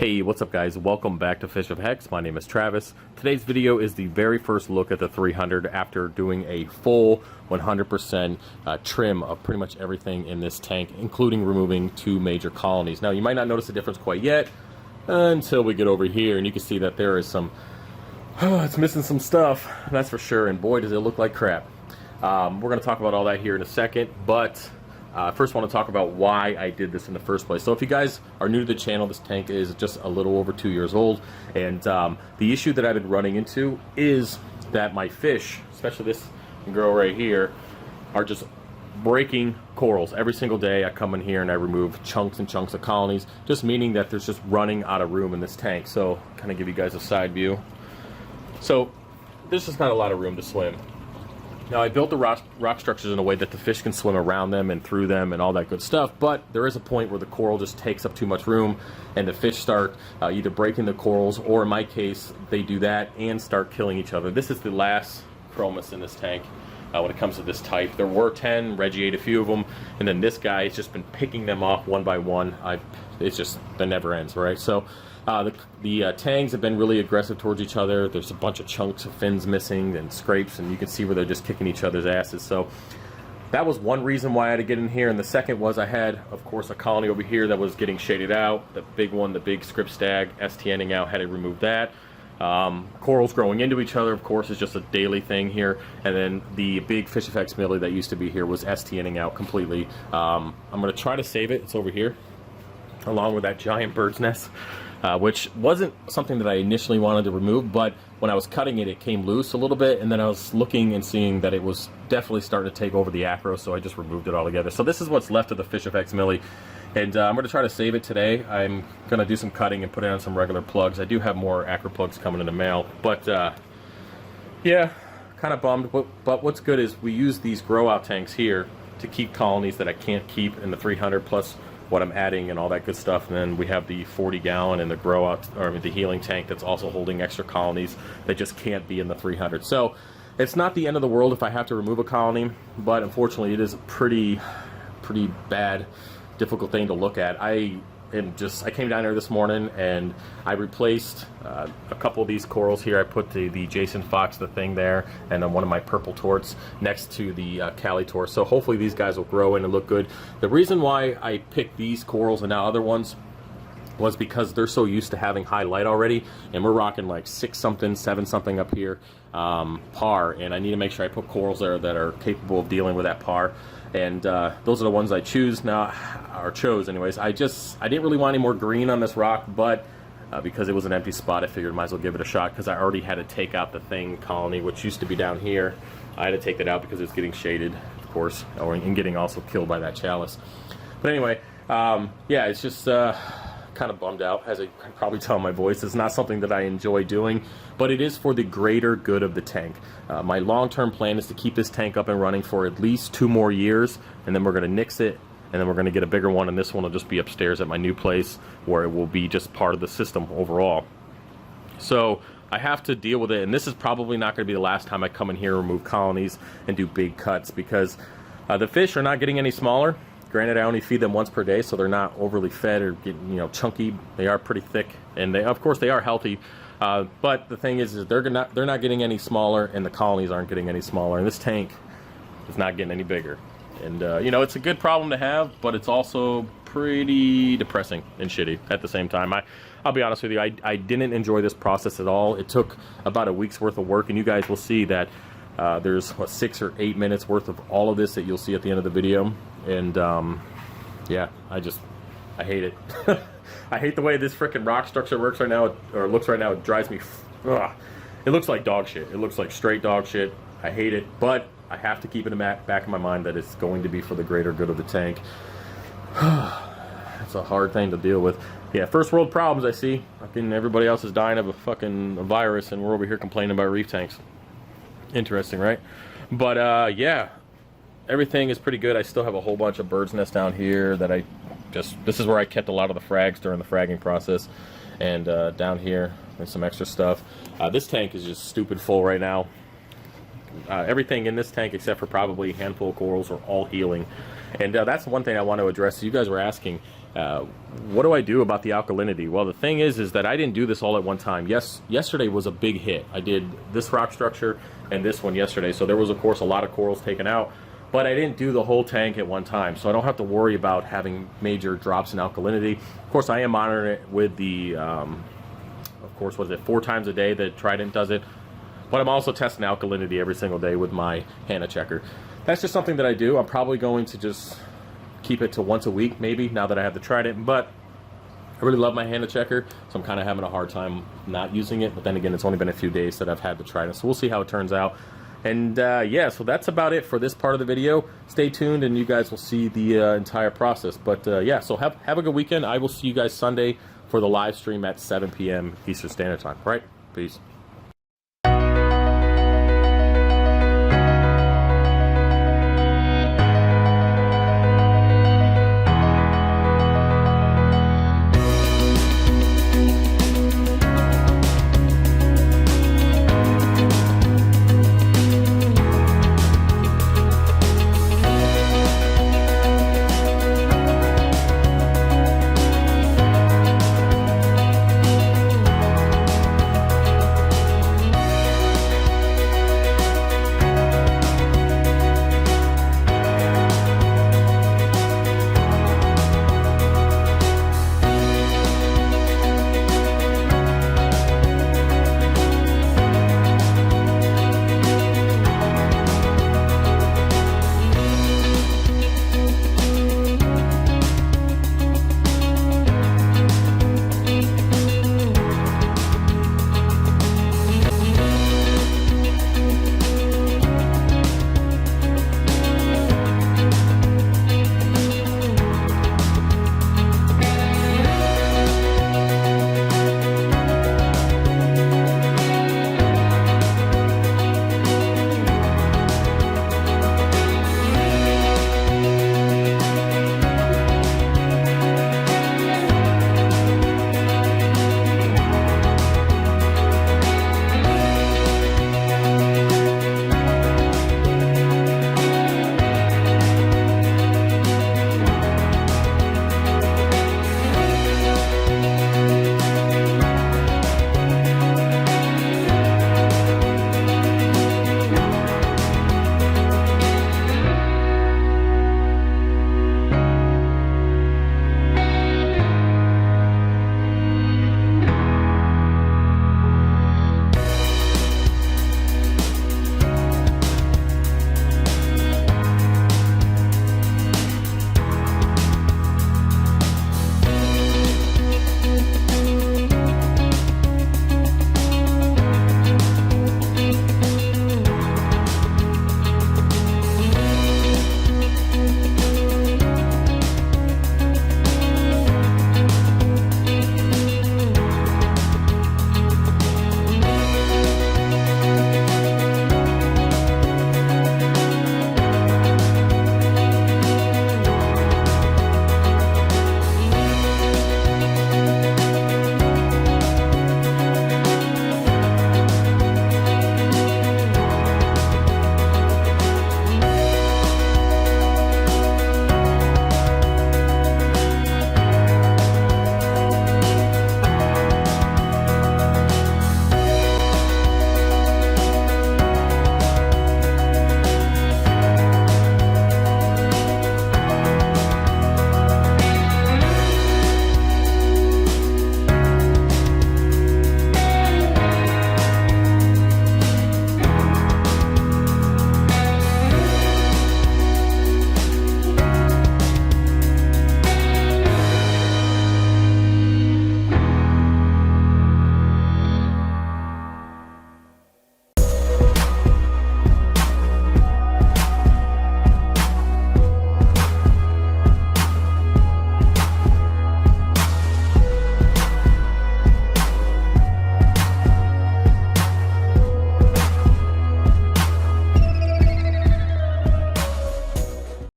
Hey, what's up guys? Welcome back to FishOfHex. My name is Travis. Today's video is the very first look at the 300 after doing a full 100% trim of pretty much everything in this tank, including removing 2 major colonies. Now, you might not notice the difference quite yet until we get over here, and you can see that there is some, it's missing some stuff, that's for sure, and boy does it look like crap. We're going to talk about all that here in a second, but first I want to talk about why I did this in the first place. So if you guys are new to the channel, this tank is just a little over 2 years old, and the issue that I've been running into is that my fish, especially this girl right here, are just breaking corals. Every single day I come in here and I remove chunks and chunks of colonies, just meaning that there's just running out of room in this tank. So kind of give you guys a side view. So there's just not a lot of room to swim. Now, I built the rock structures in a way that the fish can swim around them and through them and all that good stuff, but there is a point where the coral just takes up too much room and the fish start either breaking the corals, or in my case, they do that and start killing each other. This is the last chromis in this tank when it comes to this type. There were 10, Reggie ate a few of them, and then this guy has just been picking them off one by one. It's just, that never ends, right? So the tangs have been really aggressive towards each other. There's a bunch of chunks of fins missing and scrapes, and you can see where they're just kicking each other's asses. So that was one reason why I had to get in here, and the second was I had, of course, a colony over here that was getting shaded out. The big one, the big script stag, STNing out, had to remove that. Corals growing into each other, of course, is just a daily thing here. And then the big FishOfHex millie that used to be here was STNing out completely. I'm going to try to save it. It's over here, along with that giant bird's nest. Which wasn't something that I initially wanted to remove, but when I was cutting it, it came loose a little bit, and then I was looking and seeing that it was definitely starting to take over the acro, so I just removed it altogether. So this is what's left of the FishOfHex millie, and I'm going to try to save it today. I'm going to do some cutting and put it on some regular plugs. I do have more acro plugs coming in the mail, but yeah, kind of bummed. But what's good is we use these grow out tanks here to keep colonies that I can't keep in the 300 plus what I'm adding and all that good stuff. And then we have the 40-gallon and the grow out, or the healing tank that's also holding extra colonies that just can't be in the 300. So it's not the end of the world if I have to remove a colony, but unfortunately it is a pretty bad, difficult thing to look at. I came down here this morning and I replaced a couple of these corals here. I put the Jason Fox, the thing there, and then one of my purple torts next to the Cali tor. So hopefully these guys will grow in and look good. The reason why I picked these corals and not other ones was because they're so used to having high light already, and we're rocking like 6 something, 7 something up here, par, and I need to make sure I put corals there that are capable of dealing with that par. And those are the ones I chose anyways. I didn't really want any more green on this rock, but because it was an empty spot, I figured I might as well give it a shot, because I already had to take out the thing colony, which used to be down here. I had to take that out because it's getting shaded, of course, and getting also killed by that chalice. But anyway, yeah, it's just kind of bummed out, as I can probably tell in my voice. It's not something that I enjoy doing, but it is for the greater good of the tank. My long-term plan is to keep this tank up and running for at least 2 more years, and then we're going to nix it, and then we're going to get a bigger one, and this one will just be upstairs at my new place, where it will be just part of the system overall. So I have to deal with it, and this is probably not going to be the last time I come in here and remove colonies and do big cuts, because the fish are not getting any smaller. Granted, I only feed them once per day, so they're not overly fed or getting, chunky. They are pretty thick, and of course, they are healthy. But the thing is they're not getting any smaller, and the colonies aren't getting any smaller, and this tank is not getting any bigger. And it's a good problem to have, but it's also pretty depressing and shitty at the same time. I'll be honest with you, I didn't enjoy this process at all. It took about a week's worth of work, and you guys will see that there's 6 or 8 minutes worth of all of this that you'll see at the end of the video. And yeah, I hate it. I hate the way this frickin' rock structure works right now, or looks right now. It drives me, ugh. It looks like dog shit. It looks like straight dog shit. I hate it, but I have to keep it in the back of my mind that it's going to be for the greater good of the tank. It's a hard thing to deal with. Yeah, first world problems, I see. Fucking everybody else is dying of a fucking virus, and we're over here complaining about reef tanks. Interesting, right? But yeah, everything is pretty good. I still have a whole bunch of bird's nests down here that this is where I kept a lot of the frags during the fragging process. And down here, there's some extra stuff. This tank is just stupid full right now. Everything in this tank, except for probably a handful of corals, are all healing. And that's one thing I want to address. You guys were asking, What do I do about the alkalinity? Well, the thing is that I didn't do this all at one time. Yes, yesterday was a big hit. I did this rock structure and this one yesterday, so there was, of course, a lot of corals taken out, but I didn't do the whole tank at one time, so I don't have to worry about having major drops in alkalinity. Of course, I am monitoring it with the, of course, was it 4 times a day that Trident does it, but I'm also testing alkalinity every single day with my Hannah checker. That's just something that I do. I'm probably going to just keep it to once a week, maybe, now that I have the Trident, but I really love my Hannah checker, so I'm kind of having a hard time not using it, but then again, it's only been a few days that I've had the Trident, so we'll see how it turns out. And yeah, so that's about it for this part of the video. Stay tuned and you guys will see the entire process. But yeah, so have a good weekend. I will see you guys Sunday for the live stream at 7 p.m. Eastern Standard Time. All right, peace.